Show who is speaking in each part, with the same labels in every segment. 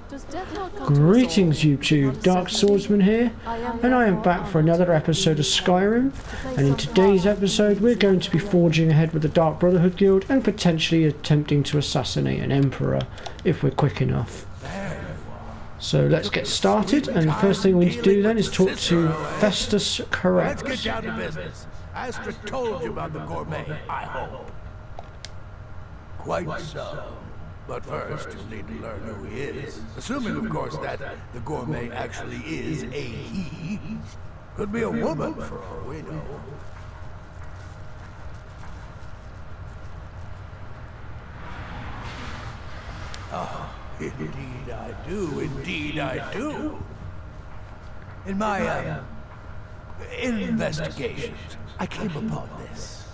Speaker 1: Greetings YouTube, Dark Swordsman here, and I am back for another episode of Skyrim, and in today's episode we're going to be forging ahead with the Dark Brotherhood Guild and potentially attempting to assassinate an Emperor if we're quick enough. So let's get started, and the first thing we need to do then is talk to Festus Correct.
Speaker 2: Let's get down to business. Astra told you about the gourmet, I hope. Quite so. But first, you'll need to learn who he is. Assuming, of course, that the gourmet actually is a he. Could be a woman, for all we know. Oh, indeed I do. Indeed I do. In my, investigations, I came upon this.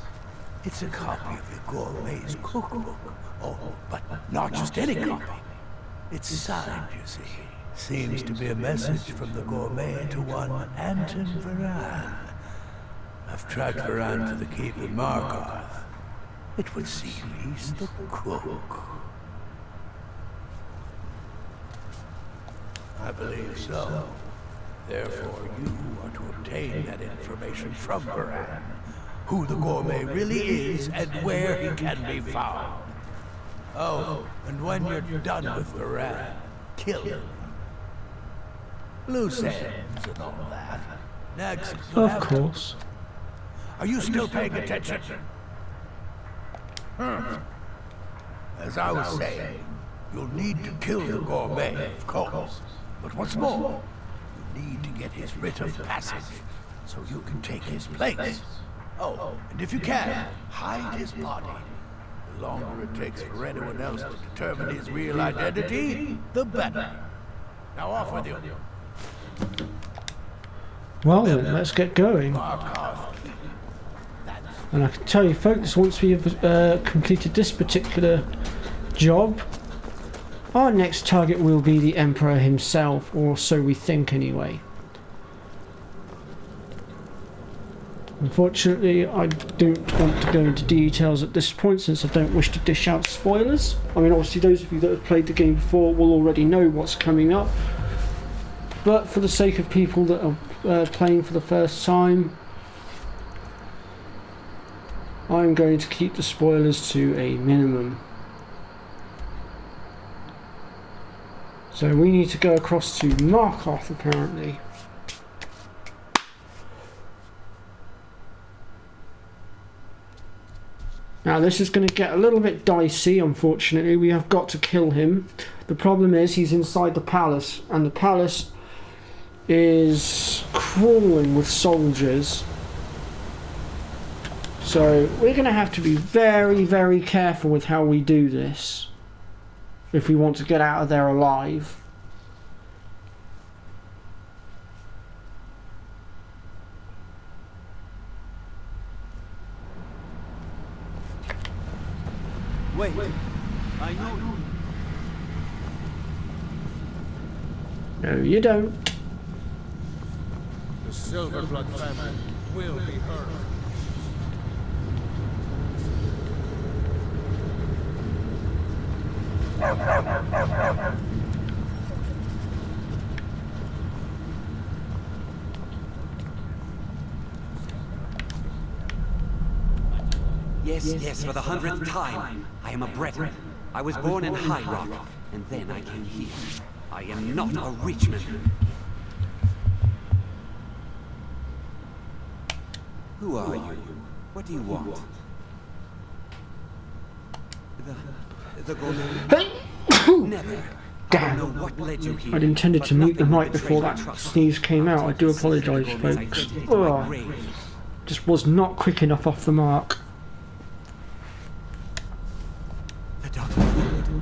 Speaker 2: It's a copy of the gourmet's cookbook. Oh, but not just any copy. It's signed, you see. Seems to be a message from the gourmet to one Anton Varan. I've tracked Varan to the keep in Markarth. It would seem he's the cook. I believe so. Therefore, you are to obtain that information from Varan. Who the gourmet really is and where he can be found. Oh, and when you're done with Varan, kill him. Loose ends and all that. Next,
Speaker 1: of course.
Speaker 2: Are you still paying attention? As I was saying, you'll need to kill the gourmet, of course. But what's more, you need to get his writ of passage, so you can take his place. Oh, and if you can, hide his body. The longer it takes for anyone else to determine his real identity, the better. Now off with you.
Speaker 1: Well then, let's get going. And I can tell you folks, once we have completed this particular job, our next target will be the Emperor himself, or so we think anyway. Unfortunately, I don't want to go into details at this point since I don't wish to dish out spoilers. I mean, obviously those of you that have played the game before will already know what's coming up. But for the sake of people that are playing for the first time, I'm going to keep the spoilers to a minimum. So we need to go across to Markarth apparently. Now this is going to get a little bit dicey, unfortunately. We have got to kill him. The problem is he's inside the palace, and the palace is crawling with soldiers. So we're going to have to be very, very careful with how we do this if we want to get out of there alive.
Speaker 3: Wait, I know you.
Speaker 1: No, you don't.
Speaker 3: The Silverblood family will be heard.
Speaker 4: Yes, for the 100th time. I am a Breton. I was born in High Rock, and then I came here. I am not a Reachman. Who are you? What do you want? The gourmet? Never.
Speaker 1: Damn.
Speaker 4: I don't know what led you here,
Speaker 1: I'd intended to mute the
Speaker 4: nothing
Speaker 1: mic before
Speaker 4: betrayed
Speaker 1: that
Speaker 4: my trust.
Speaker 1: sneeze came out. I do apologise, folks. Oh, just was not quick enough off the mark.
Speaker 4: The Dark Brotherhood?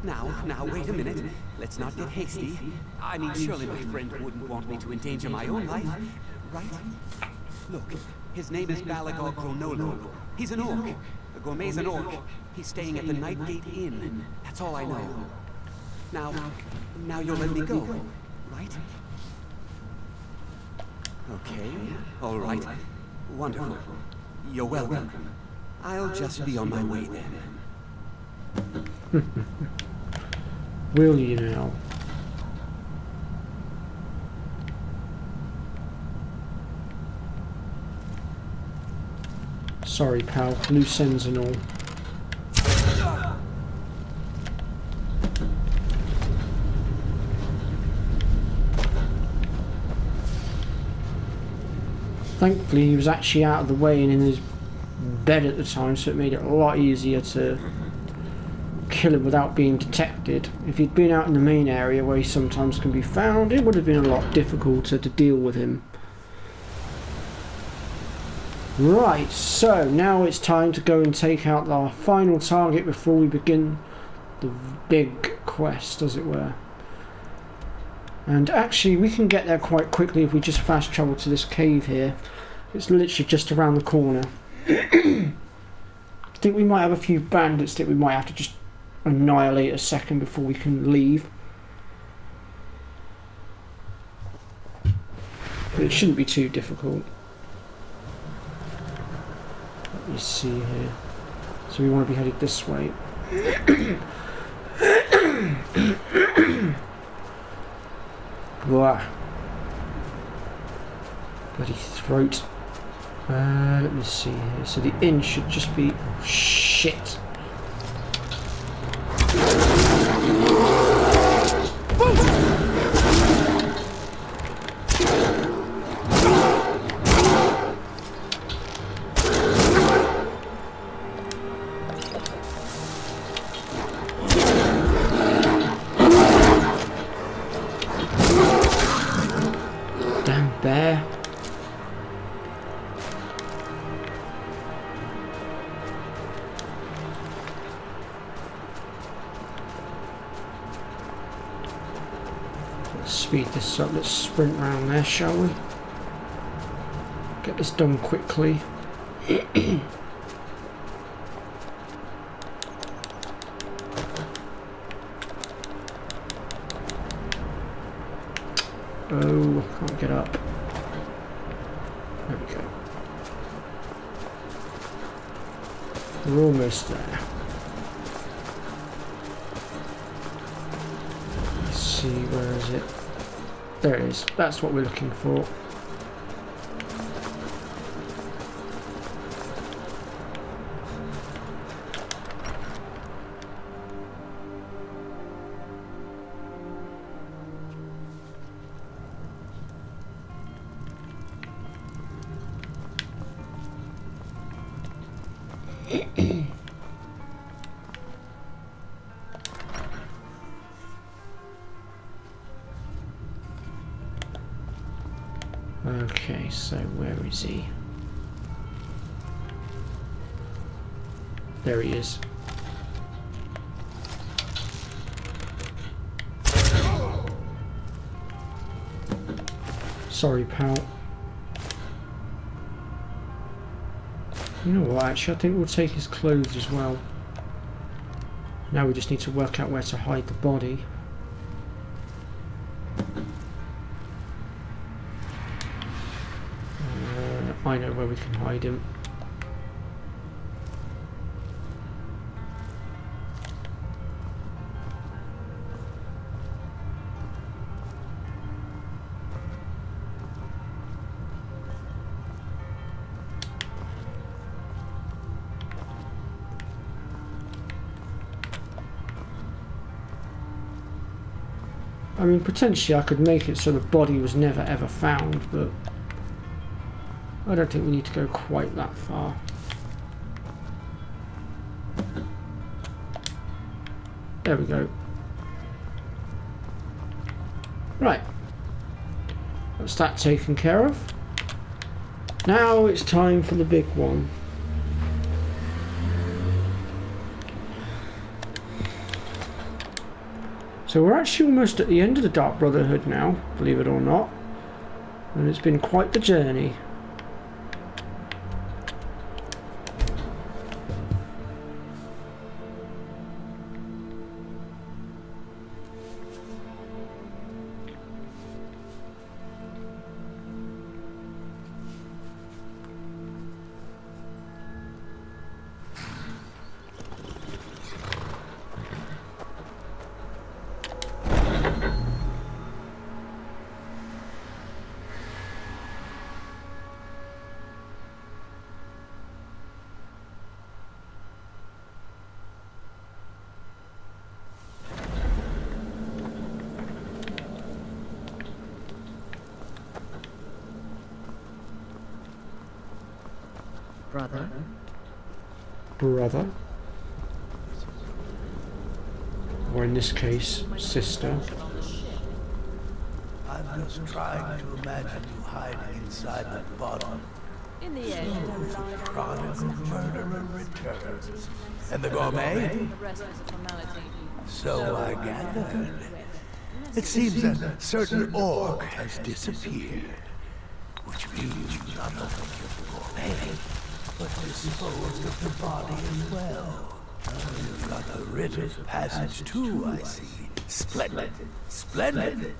Speaker 4: Now, wait a minute. Let's not get hasty. I mean, surely my friend wouldn't want me to endanger my own life, right? Look, his name is Balagor Chronolog. He's an orc. The gourmet's an orc. He's staying at the Nightgate Inn. That's all I know. Now you'll let me go, right? Okay, all right. Wonderful. You're welcome. I'll just be on my way then.
Speaker 1: Will you now? Sorry, pal. Loose ends and all. Thankfully, he was actually out of the way and in his bed at the time, so it made it a lot easier to kill him without being detected. If he'd been out in the main area where he sometimes can be found, it would have been a lot difficulter to deal with him. Right, so now it's time to go and take out our final target before we begin the big quest, as it were. And actually, we can get there quite quickly if we just fast travel to this cave here. It's literally just around the corner. I think we might have a few bandits that we might have to just annihilate a second before we can leave. But it shouldn't be too difficult. Let me see here. So we want to be headed this way. Blah. Bloody throat. Let me see here. So the inn should just be... Shit. Damn bear. Let's speed this up. Let's sprint round there, shall we? Get this done quickly. Oh, I can't get up. There we go. We're almost there. Let's see, where is it? There it is. That's what we're looking for. Okay, so where is he? There he is. Sorry, pal. You know what, actually I think we'll take his clothes as well. Now we just need to work out where to hide the body. I know where we can hide him. I mean, potentially I could make it so the body was never ever found, but I don't think we need to go quite that far. There we go. Right. That's that taken care of. Now it's time for the big one. So we're actually almost at the end of the Dark Brotherhood now, believe it or not. And it's been quite the journey.
Speaker 5: brother.
Speaker 1: Brother. Or in this case, sister.
Speaker 2: I'm just trying to imagine you hiding inside the bottom.
Speaker 6: In the end,
Speaker 2: The chronicle murderer returns. And the gourmet?
Speaker 6: the rest is a formality.
Speaker 2: So I gathered. It seems a certain orc has disappeared. Which means you not only killed the gourmet, but disposed of the body as well. You've got a writ of passage too, I see. Splendid. Splendid.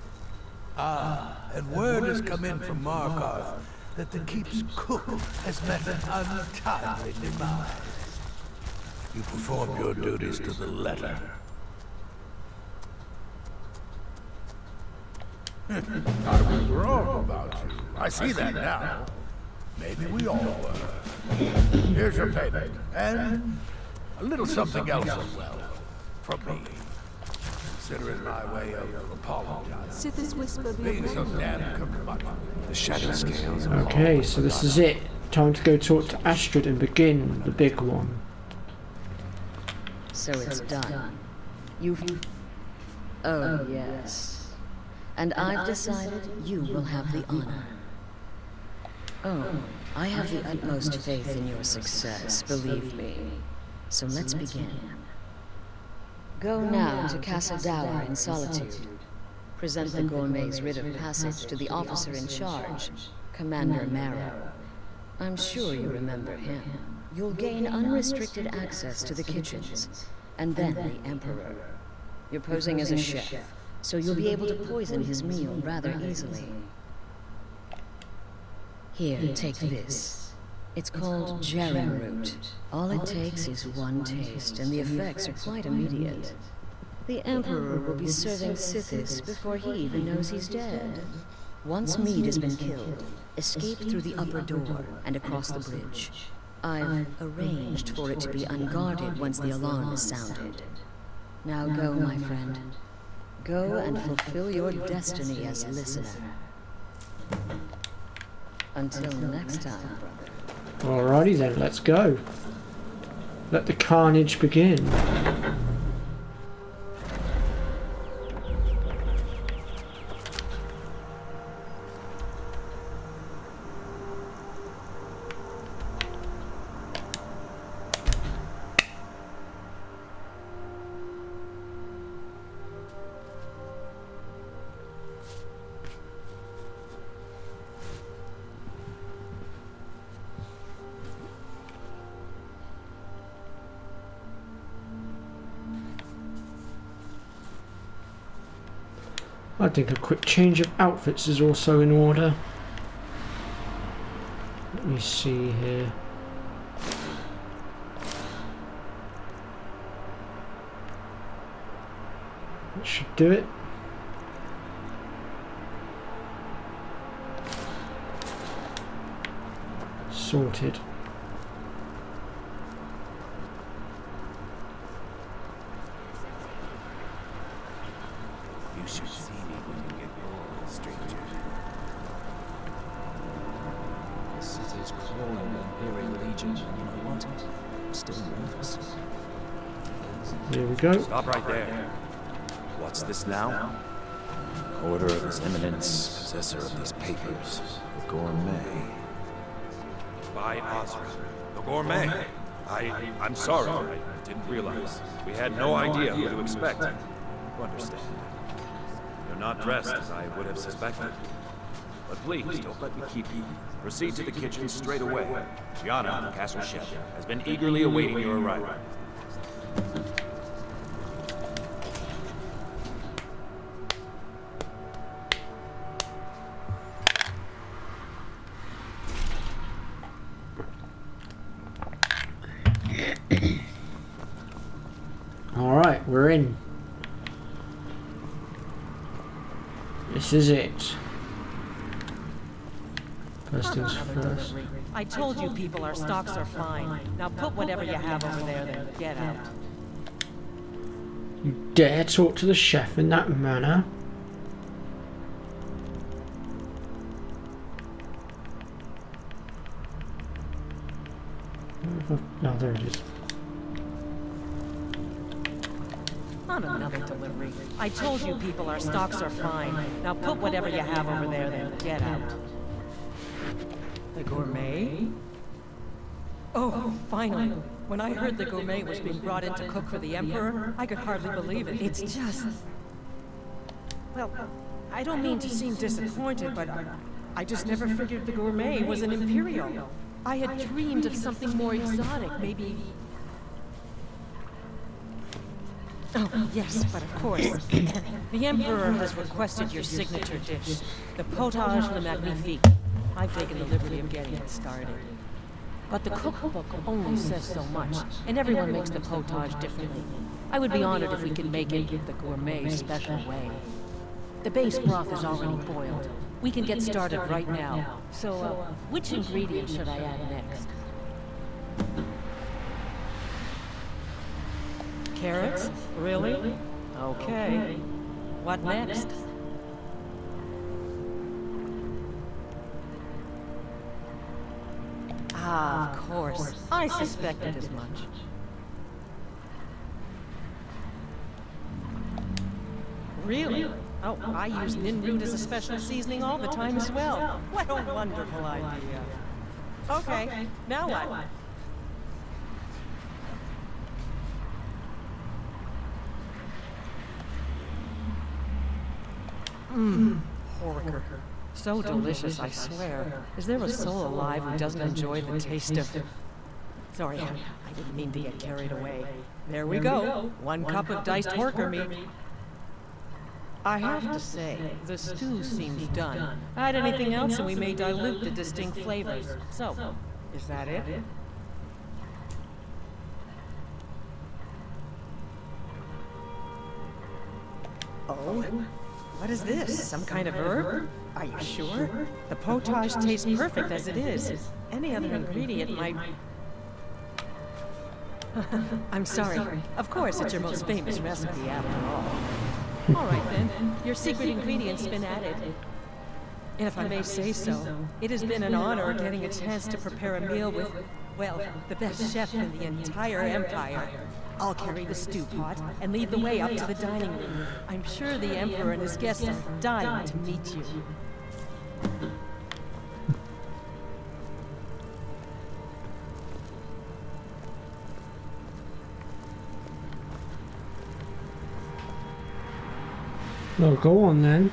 Speaker 2: Ah, and word has come in from Markarth that the keep's cook has met an untimely demise. You performed your duties to the letter. I was wrong about you. I see that now. Maybe we all were. Here's your payment, and a little something else as well. From me. Consider it my way of apologizing.
Speaker 6: Sithis whisper
Speaker 2: Being so damn curmudgeon. The shadow scales.
Speaker 1: Okay, so this is it. Time to go talk to Astrid and begin the big one.
Speaker 5: So it's done. You've... Oh, yes. And I've decided you will have the honor. Oh, I have the utmost faith in your success, believe me. So let's begin. Go now to Castle Dower in Solitude. Present the gourmet's writ of passage to the officer in charge, Commander Marrow. I'm sure you remember him. You'll gain unrestricted access to the kitchens, and then the Emperor. You're posing as a chef, so you'll be able to poison his meal rather easily. Here, take this. It's called Jaren root. All it takes is one taste, and the effects are quite immediate. The Emperor will be serving Sithis before he even knows he's dead. Once Mead has been killed, escape through the upper door and across the bridge. I've arranged for it to be unguarded once the alarm is sounded. Now go, my friend. Go and fulfill your destiny as listener. Until next time, brother.
Speaker 1: Alrighty then, let's go. Let the carnage begin. I think a quick change of outfits is also in order. Let me see here. That should do it. Sorted.
Speaker 4: You should see me when you get old, stranger.
Speaker 7: The city's calling the Imperial Legion, and you know what? I'm still nervous.
Speaker 1: Here we go.
Speaker 8: Stop right there. What's this now? Order of His Eminence, possessor of these papers, the gourmet.
Speaker 3: By Osra, the gourmet. I'm sorry. I didn't realize. We had no idea who to expect. You understand. You're not dressed as I would have suspected. But please, don't let me keep you. Proceed to the kitchen straight away. Gianna, the castle chef, has been eagerly awaiting your arrival.
Speaker 1: Alright, we're in. This is it. First things first.
Speaker 9: I told you people, our stocks are fine. Now put whatever you have over there, then get out.
Speaker 1: You dare talk to the chef in that manner? Oh, no, there it is.
Speaker 9: On another delivery. I told you people, our stocks are fine. Now put whatever you have over there, then get out. The gourmet? Oh, finally. When I heard the gourmet was being brought in to cook for the Emperor, I could hardly believe it. It's just... Well, I don't mean to seem disappointed, but I just never figured the gourmet was an Imperial. I had dreamed of something more exotic, maybe... Oh, yes, but of course. The Emperor has requested your signature dish, the potage le magnifique. I've taken the liberty of getting it started. But the cookbook only says so much, and everyone makes the potage differently. I would be honored if we could make it the gourmet special way. The base broth is already boiled. We can get started right now. So, which ingredient should I add next? Carrots? Really? Okay. What next? Ah, of course. I suspected as much. Really? Oh, I use nin root as a special seasoning all the time as well. What a wonderful idea. Okay, now what? Porker. So delicious, I swear. Is there a soul alive who doesn't enjoy the taste of... Sorry, I didn't mean to get carried away. There we go. 1 cup of diced porker meat. I have to say, the stew seems done. Add anything else and we may dilute the distinct flavors. So, is that it? Oh? What is this? Some kind of herb? Are you sure? The potage tastes perfect as it is. Any other ingredient might... I'm sorry. Of course, it's your most famous recipe after all. All right then, your secret ingredient's been added. And if I may say so, it has been an honor getting a chance to prepare a meal with, well, the best chef in the entire Empire. I'll carry the stew pot and lead the way up to the dining room. I'm sure the Emperor and his guests are dying to meet you.
Speaker 1: Well, go on then.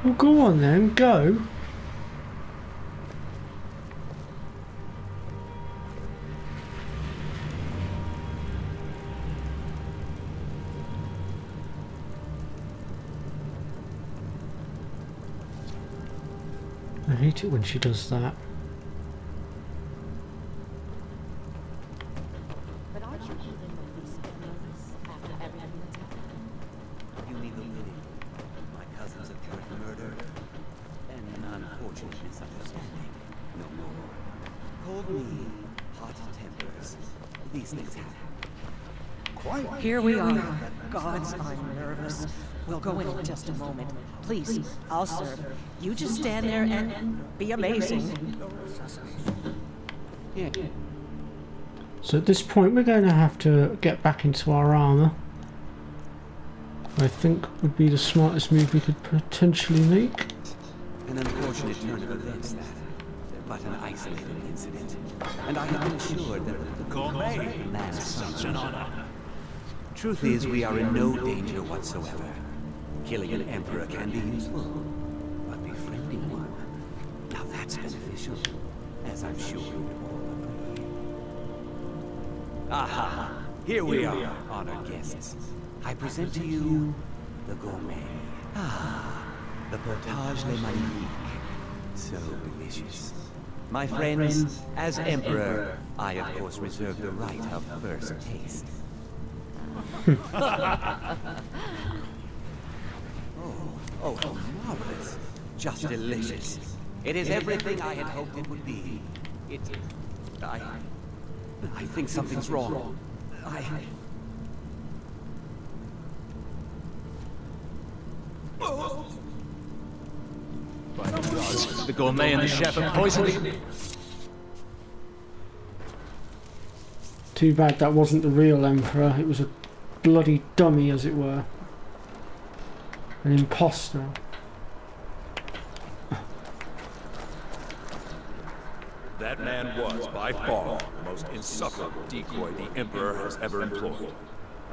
Speaker 1: Well, go on then, go. I hate it when she does that.
Speaker 5: But aren't you even the least bit nervous after everything that's happened?
Speaker 4: You mean the living? My cousin's apparent murder? An unfortunate misunderstanding. No more. Cold me, hot tempers. These things happen.
Speaker 9: Here we are. Gods, I'm nervous. We'll go in just a moment. Please, I'll serve. You just stand there and be amazing.
Speaker 4: Yeah.
Speaker 1: So at this point we're going to have to get back into our armour. I think would be the smartest move we could potentially make.
Speaker 4: An unfortunate turn of events, that. But an isolated incident. And I have been assured that the gourmet man is such an honor. Truth is, we are in no danger whatsoever. Killing an emperor can be useful, but befriending one, now that's beneficial, as I'm sure you all agree. Aha! Here we are, honored guests. I present to you the gourmet. Ah, the potage le magnifique. So delicious. My friends, as Emperor, I of course reserve the right of first taste. Oh, marvelous. Just delicious. It is everything I had hoped it would be. I think something's wrong.
Speaker 7: By the gods, the gourmet and the chef have poisoned him.
Speaker 1: Too bad that wasn't the real Emperor. It was a bloody dummy, as it were. An imposter.
Speaker 3: That man was, by far, the most insufferable decoy the Emperor has ever employed.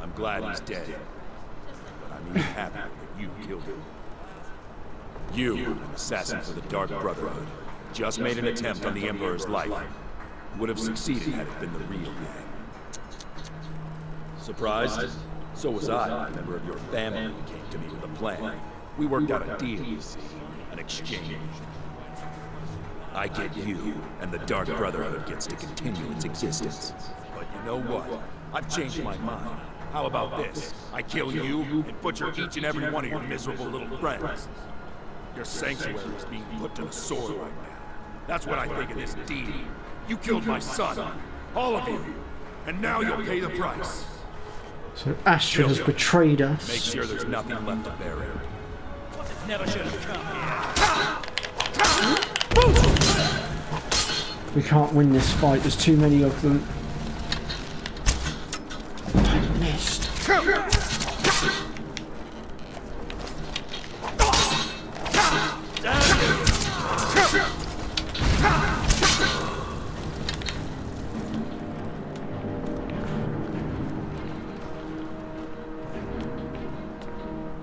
Speaker 3: I'm glad he's dead. But I'm even happier that you killed him. You, an assassin for the Dark Brotherhood, just made an attempt on the Emperor's life. Would have succeeded had it been the real gang. Surprised? So was I, a member of your family who came to me with a plan. We worked out a deal, you see. An exchange. I get you, and the Dark Brotherhood gets to continue its existence. But you know what? I've changed my mind. How about this? I kill you, and butcher each and every one of your miserable little friends. Your sanctuary is being put to the sword right now. That's what I think of this deed. You killed my son. All of you. And now you'll pay the price.
Speaker 1: So Astrid has betrayed us.
Speaker 3: Make sure there's nothing left to bury.
Speaker 7: Never should have come here.
Speaker 1: We can't win this fight, there's too many of them. I missed.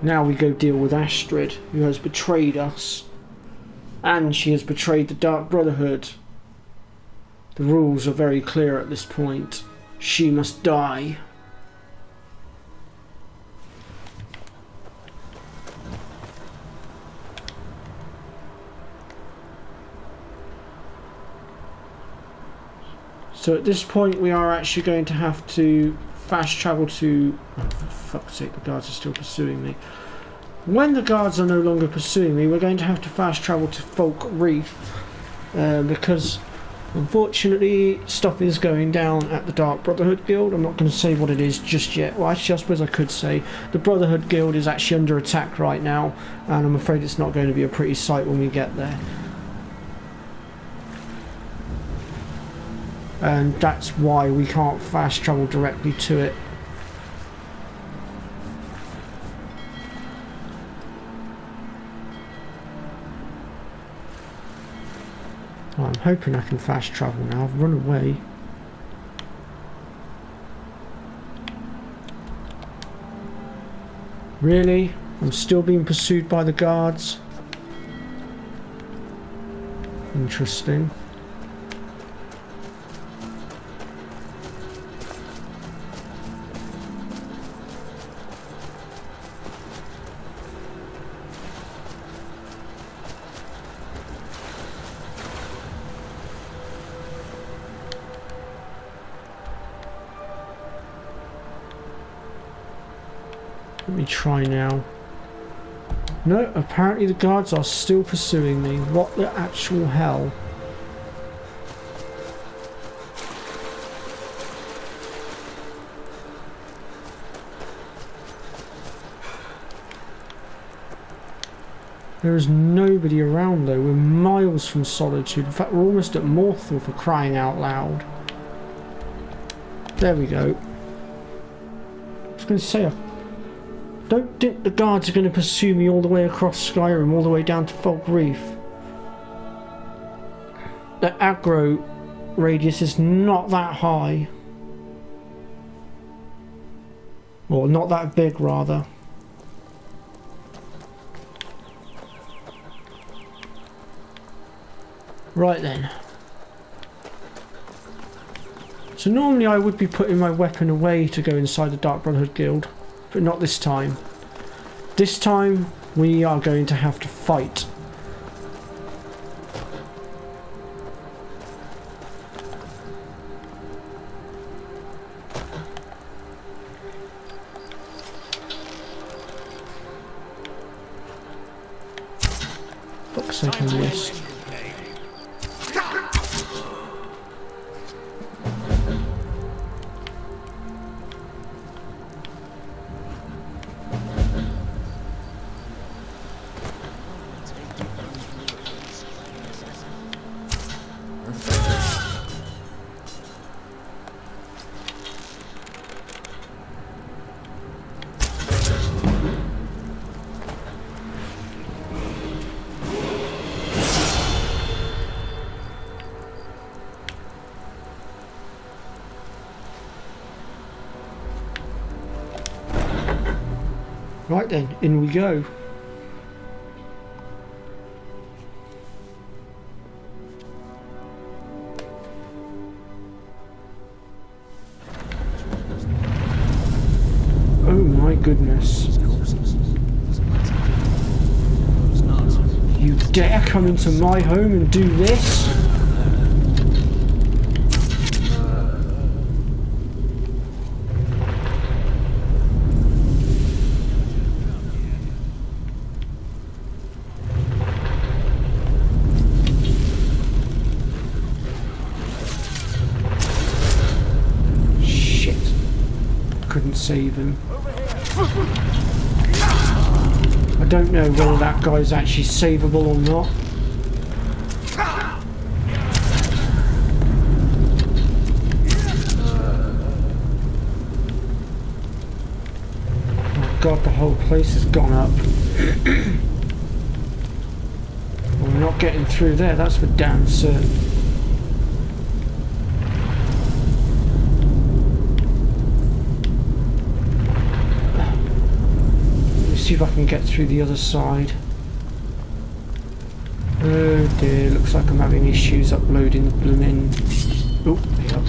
Speaker 1: Now we go deal with Astrid, who has betrayed us. And she has betrayed the Dark Brotherhood. The rules are very clear at this point. She must die. So at this point we are actually going to have to fast travel to... Oh, for fuck's sake, the guards are still pursuing me. When the guards are no longer pursuing me, we're going to have to fast travel to Folk Reef. Because unfortunately stuff is going down at the Dark Brotherhood Guild. I'm not going to say what it is just yet. Well, actually I suppose I could say. The Brotherhood Guild is actually under attack right now, and I'm afraid it's not going to be a pretty sight when we get there. And that's why we can't fast travel directly to it. Oh, I'm hoping I can fast travel now. I've run away. Really? I'm still being pursued by the guards? Interesting. Let me try now. No, apparently the guards are still pursuing me. What the actual hell? There is nobody around though. We're miles from Solitude. In fact, we're almost at Morthal, for crying out loud. There we go. I was going to say, I don't think the guards are going to pursue me all the way across Skyrim, all the way down to Folk Reef. The aggro radius is not that high. Or not that big, rather. Right then. So normally I would be putting my weapon away to go inside the Dark Brotherhood Guild. But not this time. This time we are going to have to fight. fuck's sake, I missed. Right then, in we go. Oh my goodness. You dare come into my home and do this? Couldn't save him. I don't know whether that guy's actually savable or not. Oh god, the whole place has gone up. Well, we're not getting through there, that's for damn certain. See if I can get through the other side. Oh dear, looks like I'm having issues uploading the blooming... Oh, there you go.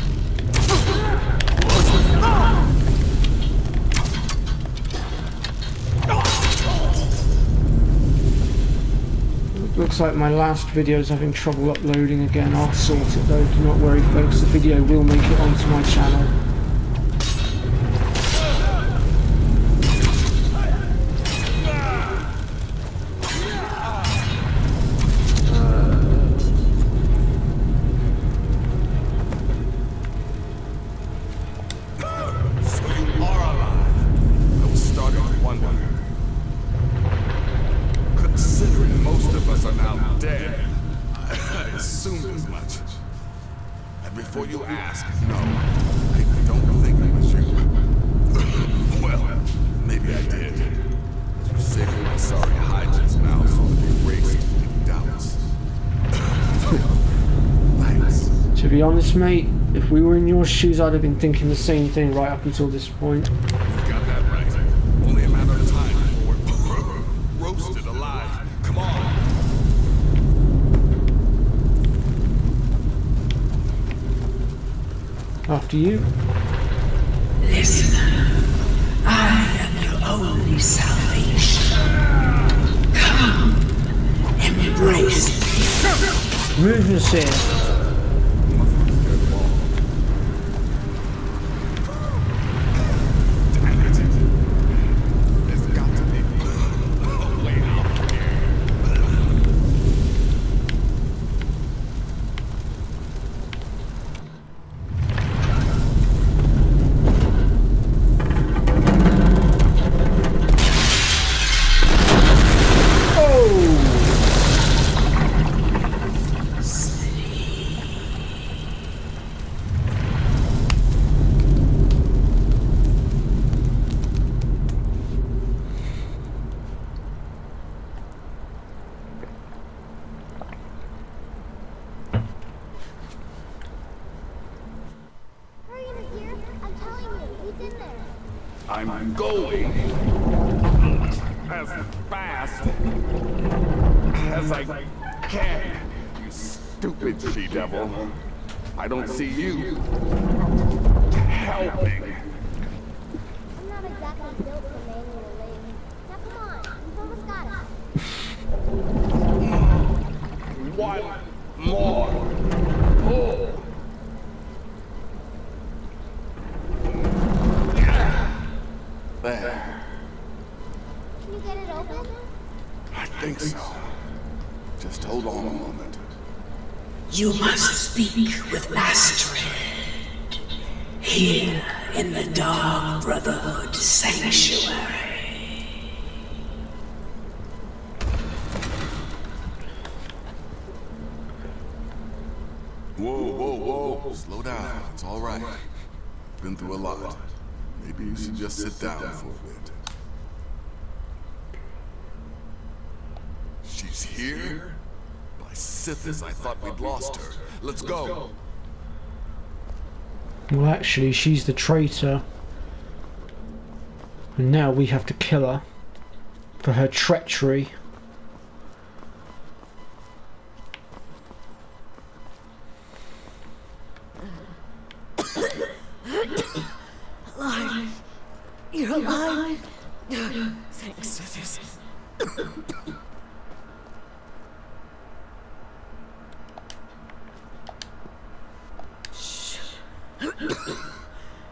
Speaker 1: Looks like my last video is having trouble uploading again. I'll sort it though, do not worry folks, the video will make it onto my channel.
Speaker 10: Before you ask, no, I don't think it was you. Well, maybe I did. You saved my sorry hide just now so that you erased any doubts. Thanks.
Speaker 1: To be honest, mate, if we were in your shoes, I'd have been thinking the same thing right up until this point.
Speaker 10: You've got that right. Only a matter of time before we're roasted alive. Come on.
Speaker 1: After you.
Speaker 11: Listen, I am your only salvation. Come, embrace me.
Speaker 1: Movers here.
Speaker 10: I'm going as fast as I can, you stupid she-devil. I don't see you helping.
Speaker 12: I'm not exactly built for manual labor. Now come on, you've almost got it.
Speaker 10: One more pull. There.
Speaker 12: Can you get it open?
Speaker 10: I think so. Just hold on a moment.
Speaker 11: You must speak with Astrid. Here in the Dark Brotherhood Sanctuary.
Speaker 10: Whoa, whoa, whoa. Slow down. It's all right. Been through a lot. Maybe you should just sit down for a bit. She's here? By Sithis, I thought we'd lost her. Let's go.
Speaker 1: Well, actually, she's the traitor. And now we have to kill her for her treachery.
Speaker 5: Alive. You're alive. Thanks, Sithis.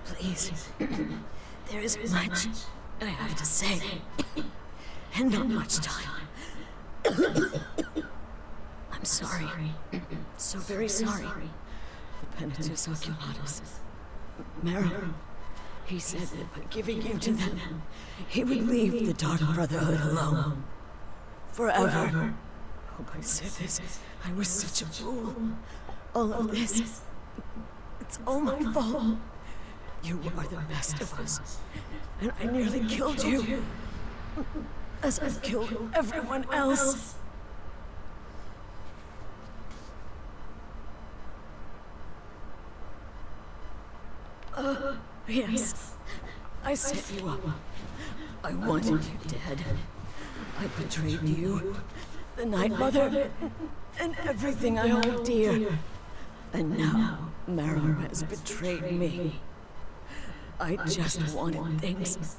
Speaker 5: Please. There isn't much I have to say. And not much time. I'm sorry. So very sorry. The Penitentius Oculatus. Merrill. He said that by giving you to them, he would leave the Dark Brotherhood alone. Forever. Oh, my Sithis, I was such a fool. All of this, it's all my fault. You are the best of us, and I nearly killed you, as I've killed everyone else. Yes, I set you up. I wanted you dead. I betrayed you, the Night Mother, and everything I hold dear. And now, Merrill has betrayed me. I just wanted things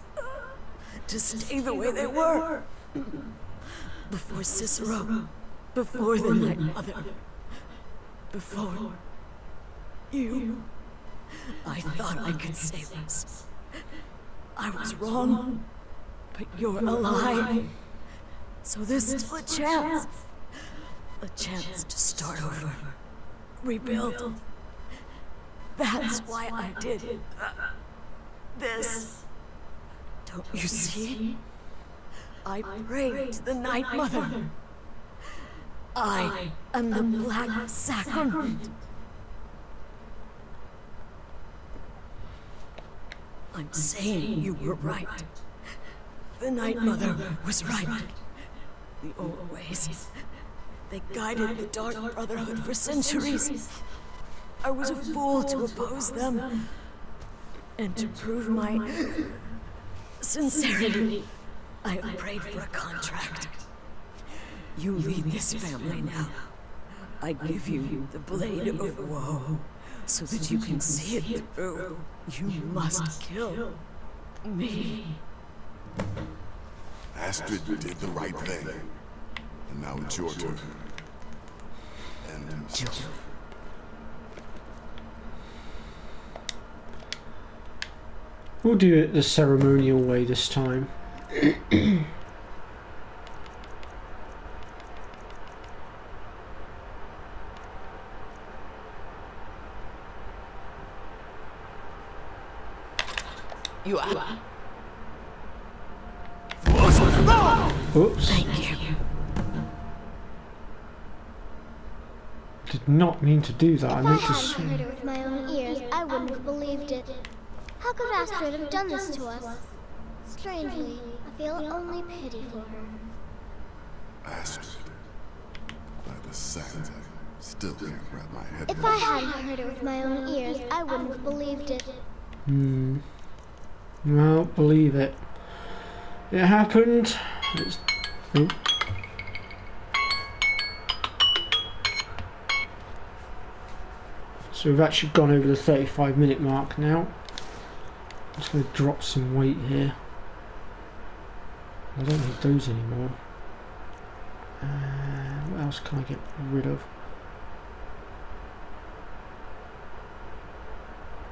Speaker 5: to stay the way they were. Before Cicero, before the Night Mother, before you. I thought I could save us. I was wrong, but you're alive. So there's still a chance. A chance to start over. Rebuild. That's why I did this. Don't you see? I prayed to the Night Mother. I am the Black Sacrament. I'm saying you were right. The Night Mother was right. The old ways. They guided the Dark Brotherhood for centuries. I was a fool to oppose them. And to prove my sincerity, I have prayed for a contract. You lead this family now. I give you the blade of woe, so that you can see it through. You must kill me.
Speaker 10: Astrid did the right thing. And now it's your turn. And
Speaker 1: we'll do it the ceremonial way this time.
Speaker 11: You are.
Speaker 1: Oops.
Speaker 5: Thank you.
Speaker 1: Did not mean to do that.
Speaker 12: If
Speaker 1: I
Speaker 12: I
Speaker 1: meant to
Speaker 12: hadn't heard it with my own ears, I wouldn't have believed it. How could Astrid have done this to us? Strangely, I feel only pity for her.
Speaker 10: Astrid. By the saints, I still can't wrap my head
Speaker 12: If
Speaker 10: around
Speaker 12: I hadn't heard it with my own ears, I wouldn't have believed it.
Speaker 1: Well, believe it. It happened. It's... Oh. So we've actually gone over the 35-minute mark now. I'm just going to drop some weight here. I don't need those anymore. What else can I get rid of?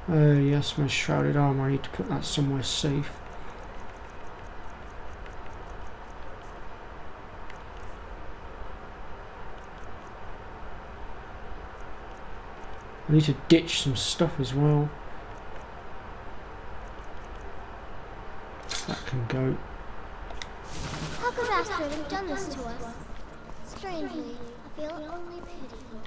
Speaker 1: Oh yes, my shrouded armor. I need to put that somewhere safe. I need to ditch some stuff as well. That can go.
Speaker 12: How could Astrid have done this to us? Strangely, I feel only pity for her.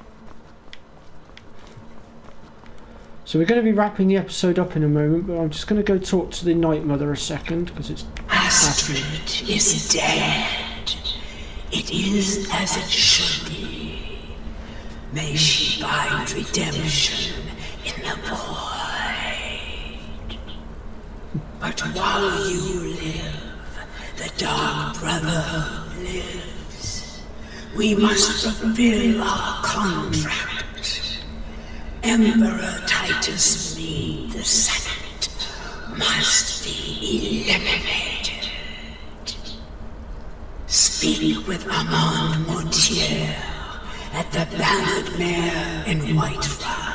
Speaker 1: So we're going to be wrapping the episode up in a moment, but I'm just going to go talk to the Night Mother a second, because it's
Speaker 11: Astrid is dead. It is as it should be. May she find redemption in the void. But while you live, the Dark Brotherhood lives. We must fulfill our contract. Emperor Titus Mead II must be eliminated. Speak with Armand Mortier at the Bannered Mare in Whiterun.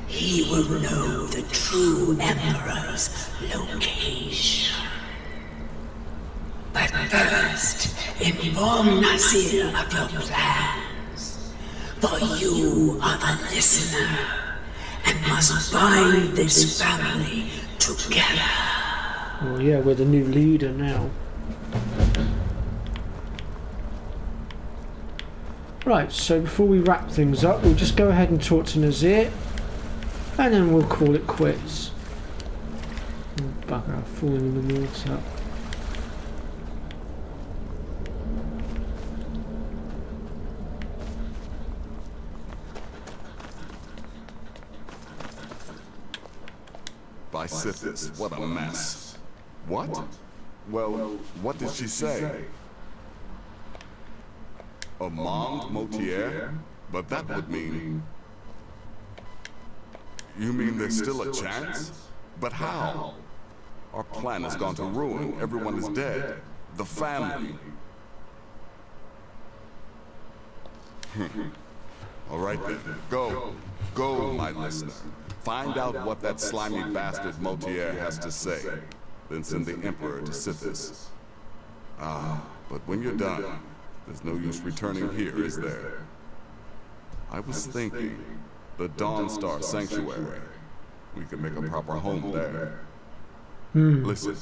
Speaker 11: He will know the true Emperor's location. But first, inform Nasir of your plans, for you are the listener and must bind this family together.
Speaker 1: Oh yeah, we're the new leader now. Right, so before we wrap things up, we'll just go ahead and talk to Nasir, and then we'll call it quits. Oh, bugger, I've fallen in the water.
Speaker 10: By Sithis, what a mess. What? Well, what did she say? Armand Mortier? But that would mean... You mean there's still a chance? But how? Our plan has gone to ruin. Everyone is dead. The family. All right then. Go. Go, my listener. Find out what that slimy bastard Mortier has to say. Then send the Emperor to Sithis. But when you're done, there's no use returning here, is there? I was thinking, the Dawnstar Sanctuary. We could make a proper home there. Listen,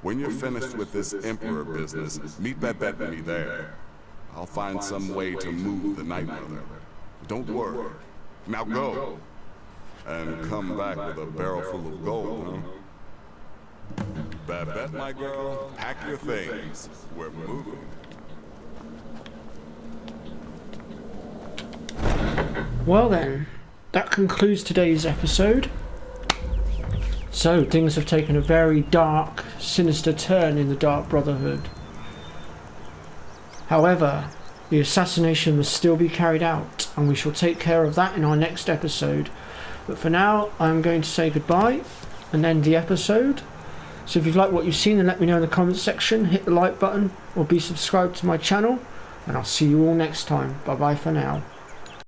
Speaker 10: when you're finished with this Emperor business, meet Babette and me there. I'll find some way to move the Night Mother. Don't worry. Now go. And come back with a barrel full of gold, huh? Babette, my girl, pack your things. We're moving.
Speaker 1: Well then, that concludes today's episode. So, things have taken a very dark, sinister turn in the Dark Brotherhood. However, the assassination must still be carried out, and we shall take care of that in our next episode. But for now, I'm going to say goodbye and end the episode. So if you've liked what you've seen, then let me know in the comments section, hit the like button, or be subscribed to my channel, and I'll see you all next time. Bye bye for now.